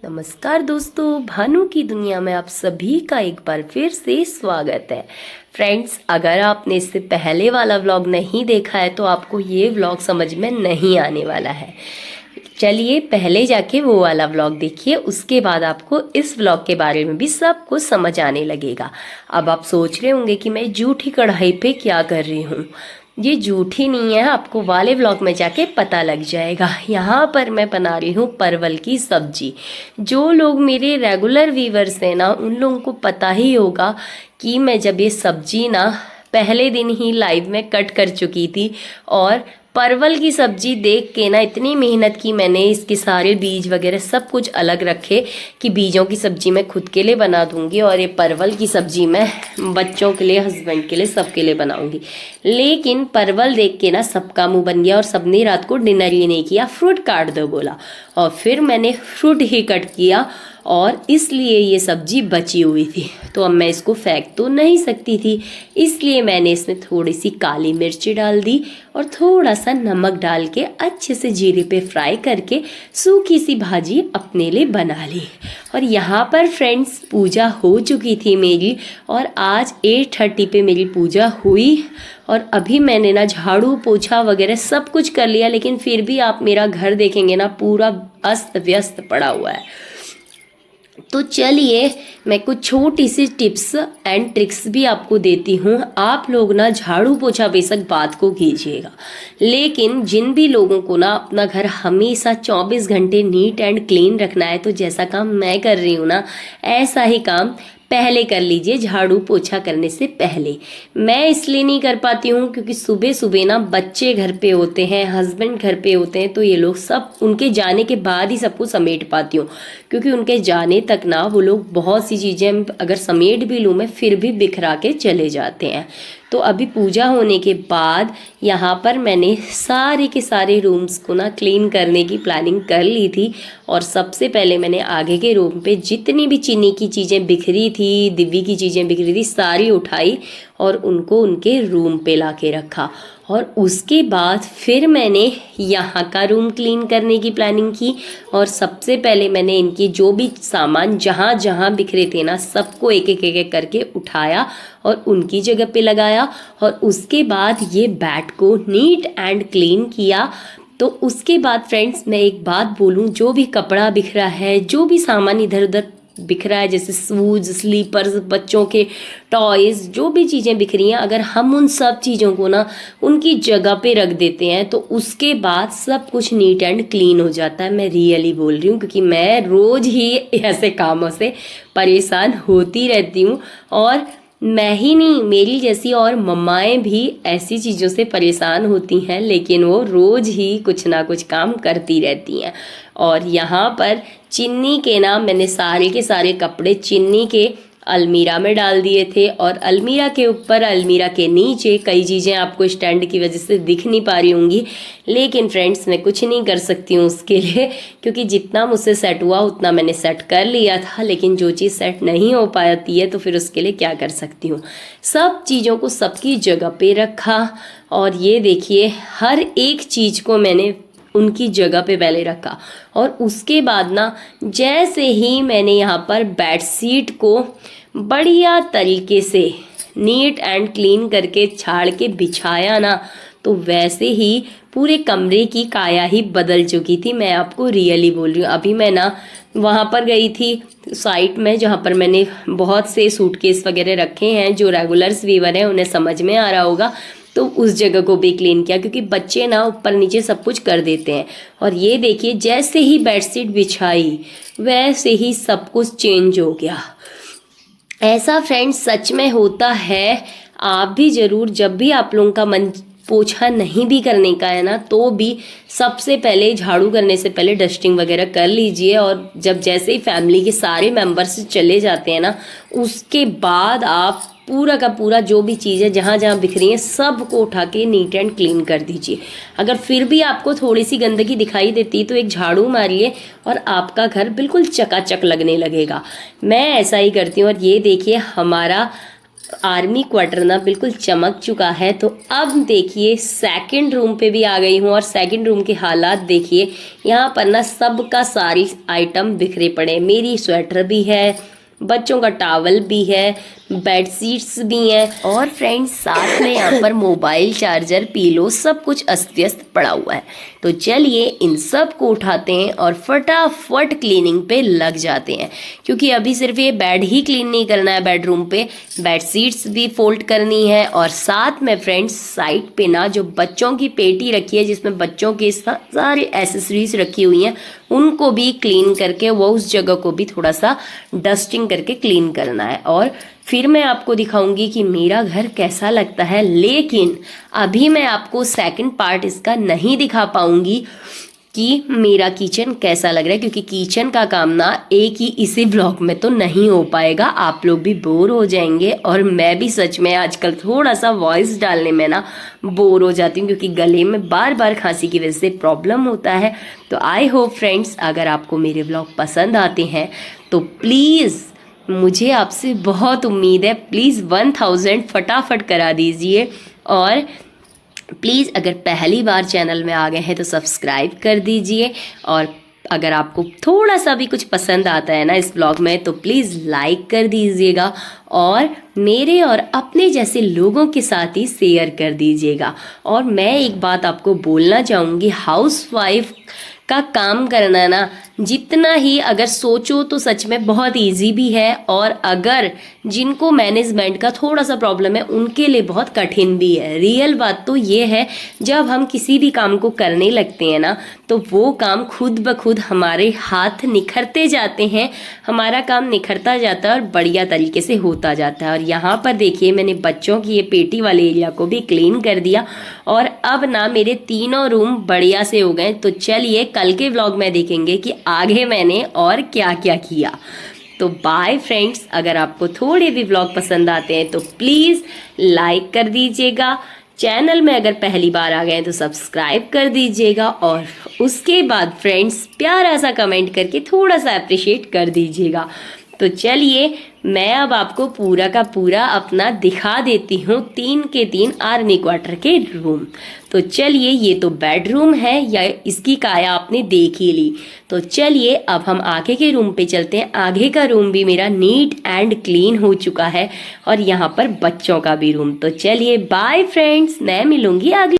नमस्कार दोस्तों, भानु की दुनिया में आप सभी का एक बार फिर से स्वागत है। फ्रेंड्स, अगर आपने इससे पहले वाला व्लॉग नहीं देखा है तो आपको ये व्लॉग समझ में नहीं आने वाला है। चलिए पहले जाके वो वाला व्लॉग देखिए, उसके बाद आपको इस व्लॉग के बारे में भी सब कुछ समझ आने लगेगा। अब आप सोच रहे होंगे कि मैं जूठी कढ़ाई पे क्या कर रही हूँ। ये जूठी नहीं है, आपको वाले व्लॉग में जाके पता लग जाएगा। यहाँ पर मैं बना रही हूँ परवल की सब्जी। जो लोग मेरे रेगुलर व्यूवर्स हैं ना, उन लोगों को पता ही होगा कि मैं जब ये सब्जी ना पहले दिन ही लाइव में कट कर चुकी थी। और परवल की सब्जी देख के ना इतनी मेहनत की मैंने, इसके सारे बीज वगैरह सब कुछ अलग रखे कि बीजों की सब्जी मैं खुद के लिए बना दूंगी और ये परवल की सब्जी मैं बच्चों के लिए, हस्बैंड के लिए, सबके लिए बनाऊंगी। लेकिन परवल देख के ना सबका मुंह बन गया और सबने रात को डिनर ही नहीं किया, फ्रूट काट दो बोला। और फिर मैंने फ्रूट ही कट किया और इसलिए ये सब्जी बची हुई थी। तो अब मैं इसको फेंक तो नहीं सकती थी, इसलिए मैंने इसमें थोड़ी सी काली मिर्ची डाल दी और थोड़ा सा नमक डाल के अच्छे से जीरे पे फ्राई करके सूखी सी भाजी अपने लिए बना ली। और यहाँ पर फ्रेंड्स पूजा हो चुकी थी मेरी, और आज 8:30 पे मेरी पूजा हुई। और अभी मैंने ना झाड़ू पोछा वगैरह सब कुछ कर लिया, लेकिन फिर भी आप मेरा घर देखेंगे ना पूरा अस्त व्यस्त पड़ा हुआ है। तो चलिए मैं कुछ छोटी सी टिप्स एंड ट्रिक्स भी आपको देती हूँ। आप लोग ना झाड़ू पोछा बेशक बात को कीजिएगा, लेकिन जिन भी लोगों को ना अपना घर हमेशा 24 घंटे नीट एंड क्लीन रखना है, तो जैसा काम मैं कर रही हूँ ना, ऐसा ही काम पहले कर लीजिए झाड़ू पोछा करने से पहले। मैं इसलिए नहीं कर पाती हूँ क्योंकि सुबह सुबह ना बच्चे घर पे होते हैं, हस्बैंड घर पे होते हैं, तो ये लोग सब उनके जाने के बाद ही सब कुछ समेट पाती हूँ। क्योंकि उनके जाने तक ना वो लोग बहुत सी चीज़ें अगर समेट भी लूँ मैं, फिर भी बिखरा के चले जाते हैं। तो अभी पूजा होने के बाद यहाँ पर मैंने सारे के सारे रूम्स को ना क्लीन करने की प्लानिंग कर ली थी। और सबसे पहले मैंने आगे के रूम पे जितनी भी चीनी की चीज़ें बिखरी थी, दिव्य की चीज़ें बिखरी थी, सारी उठाई और उनको उनके रूम पे ला के रखा। और उसके बाद फिर मैंने यहाँ का रूम क्लीन करने की प्लानिंग की। और सबसे पहले मैंने इनकी जो भी सामान जहाँ जहाँ बिखरे थे ना, सबको एक एक करके उठाया और उनकी जगह पे लगाया। और उसके बाद ये बेड को नीट एंड क्लीन किया। तो उसके बाद फ्रेंड्स मैं एक बात बोलूँ, जो भी कपड़ा बिखरा है, जो भी सामान इधर उधर बिखरा है, जैसे शूज, स्लीपर्स, बच्चों के टॉयज़, जो भी चीज़ें बिखरी हैं, अगर हम उन सब चीज़ों को ना उनकी जगह पे रख देते हैं तो उसके बाद सब कुछ नीट एंड क्लीन हो जाता है। मैं रियली बोल रही हूँ, क्योंकि मैं रोज़ ही ऐसे कामों से परेशान होती रहती हूँ। और मैं ही नहीं, मेरी जैसी और मम्माएं भी ऐसी चीज़ों से परेशान होती हैं, लेकिन वो रोज़ ही कुछ ना कुछ काम करती रहती हैं। और यहाँ पर चिन्नी के ना मैंने सारे के सारे कपड़े चिन्नी के अलमीरा में डाल दिए थे। और अलमीरा के ऊपर, अलमीरा के नीचे कई चीज़ें आपको स्टैंड की वजह से दिख नहीं पा रही होंगी, लेकिन फ्रेंड्स मैं कुछ नहीं कर सकती हूँ उसके लिए, क्योंकि जितना मुझसे सेट हुआ उतना मैंने सेट कर लिया था। लेकिन जो चीज़ सेट नहीं हो पाती है तो फिर उसके लिए क्या कर सकती हूँ। सब चीज़ों को सबकी जगह पे रखा। और ये देखिए, हर एक चीज़ को मैंने उनकी जगह पे पहले रखा। और उसके बाद ना जैसे ही मैंने यहाँ पर बेडशीट को बढ़िया तरीके से नीट एंड क्लीन करके झाड़ के बिछाया ना, तो वैसे ही पूरे कमरे की काया ही बदल चुकी थी। मैं आपको रियली बोल रही हूँ। अभी मैं ना वहाँ पर गई थी साइट में, जहाँ पर मैंने बहुत से सूटकेस वगैरह रखे हैं, जो रेगुलर्स व्यूअर हैं उन्हें समझ में आ रहा होगा। तो उस जगह को भी क्लीन किया, क्योंकि बच्चे ना ऊपर नीचे सब कुछ कर देते हैं। और ये देखिए, जैसे ही बेडशीट बिछाई वैसे ही सब कुछ चेंज हो गया। ऐसा फ्रेंड्स सच में होता है। आप भी ज़रूर, जब भी आप लोगों का मन पोछा नहीं भी करने का है ना, तो भी सबसे पहले झाड़ू करने से पहले डस्टिंग वगैरह कर लीजिए। और जब जैसे ही फैमिली के सारे मेंबर्स चले जाते हैं ना, उसके बाद आप पूरा का पूरा जो भी चीज़ें जहाँ जहाँ बिखरी हैं सब को उठा के नीट एंड क्लीन कर दीजिए। अगर फिर भी आपको थोड़ी सी गंदगी दिखाई देती है तो एक झाड़ू मारिए और आपका घर बिल्कुल चकाचक लगने लगेगा। मैं ऐसा ही करती हूँ। और ये देखिए, हमारा आर्मी क्वार्टर ना बिल्कुल चमक चुका है। तो अब देखिए सेकंड रूम पे भी आ गई हूँ और सेकंड रूम के हालात देखिए। यहाँ पर ना सबका सारी आइटम बिखरे पड़े, मेरी स्वेटर भी है, बच्चों का टॉवल भी है, बेड शीट्स भी हैं और फ्रेंड्स साथ में यहाँ पर मोबाइल चार्जर, पीलो सब कुछ अस्त व्यस्त पड़ा हुआ है। तो चलिए इन सब को उठाते हैं और फटाफट क्लीनिंग पे लग जाते हैं, क्योंकि अभी सिर्फ ये बेड ही क्लीन नहीं करना है, बेडरूम पे बेड शीट्स भी फोल्ड करनी है और साथ में फ्रेंड्स साइड पे ना जो बच्चों की पेटी रखी है जिसमें बच्चों के सारे एसेसरीज रखी हुई हैं उनको भी क्लीन करके वो उस जगह को भी थोड़ा सा डस्टिंग करके क्लीन करना है और फिर मैं आपको दिखाऊंगी कि मेरा घर कैसा लगता है। लेकिन अभी मैं आपको सेकंड पार्ट इसका नहीं दिखा पाऊंगी कि मेरा किचन कैसा लग रहा है, क्योंकि किचन का काम ना एक ही इसी ब्लॉग में तो नहीं हो पाएगा, आप लोग भी बोर हो जाएंगे और मैं भी सच में आजकल थोड़ा सा वॉइस डालने में ना बोर हो जाती हूँ, क्योंकि गले में बार बार खांसी की वजह से प्रॉब्लम होता है। तो आई होप फ्रेंड्स अगर आपको मेरे ब्लॉग पसंद आते हैं तो प्लीज़, मुझे आपसे बहुत उम्मीद है, प्लीज़ 1000 फटाफट करा दीजिए और प्लीज़ अगर पहली बार चैनल में आ गए हैं तो सब्सक्राइब कर दीजिए और अगर आपको थोड़ा सा भी कुछ पसंद आता है ना इस ब्लॉग में तो प्लीज़ लाइक कर दीजिएगा और मेरे और अपने जैसे लोगों के साथ ही शेयर कर दीजिएगा। और मैं एक बात आपको बोलना चाहूँगी, हाउसवाइफ का काम करना ना जितना ही अगर सोचो तो सच में बहुत इजी भी है और अगर जिनको मैनेजमेंट का थोड़ा सा प्रॉब्लम है उनके लिए बहुत कठिन भी है। रियल बात तो ये है, जब हम किसी भी काम को करने लगते हैं ना तो वो काम खुद ब खुद हमारे हाथ निखरते जाते हैं, हमारा काम निखरता जाता है और बढ़िया तरीके से होता जाता है। और यहाँ पर देखिए मैंने बच्चों की ये पेटी वाले एरिया को भी क्लीन कर दिया और अब ना मेरे तीनों रूम बढ़िया से हो गए। तो चलिए कल के व्लॉग में देखेंगे कि आगे मैंने और क्या क्या किया। तो बाय फ्रेंड्स, अगर आपको थोड़े भी व्लॉग पसंद आते हैं तो प्लीज़ लाइक कर दीजिएगा, चैनल में अगर पहली बार आ गए हैं तो सब्सक्राइब कर दीजिएगा और उसके बाद फ्रेंड्स प्यारा सा कमेंट करके थोड़ा सा अप्रिशिएट कर दीजिएगा। तो चलिए मैं अब आपको पूरा का पूरा अपना दिखा देती हूँ 3 के 3 आर्मी क्वार्टर के रूम। तो चलिए ये तो बेडरूम है, या इसकी काया आपने देख ही ली। तो चलिए अब हम आगे के रूम पे चलते हैं। आगे का रूम भी मेरा नीट एंड क्लीन हो चुका है और यहाँ पर बच्चों का भी रूम। तो चलिए बाय फ्रेंड्स, मैं मिलूंगी आगे।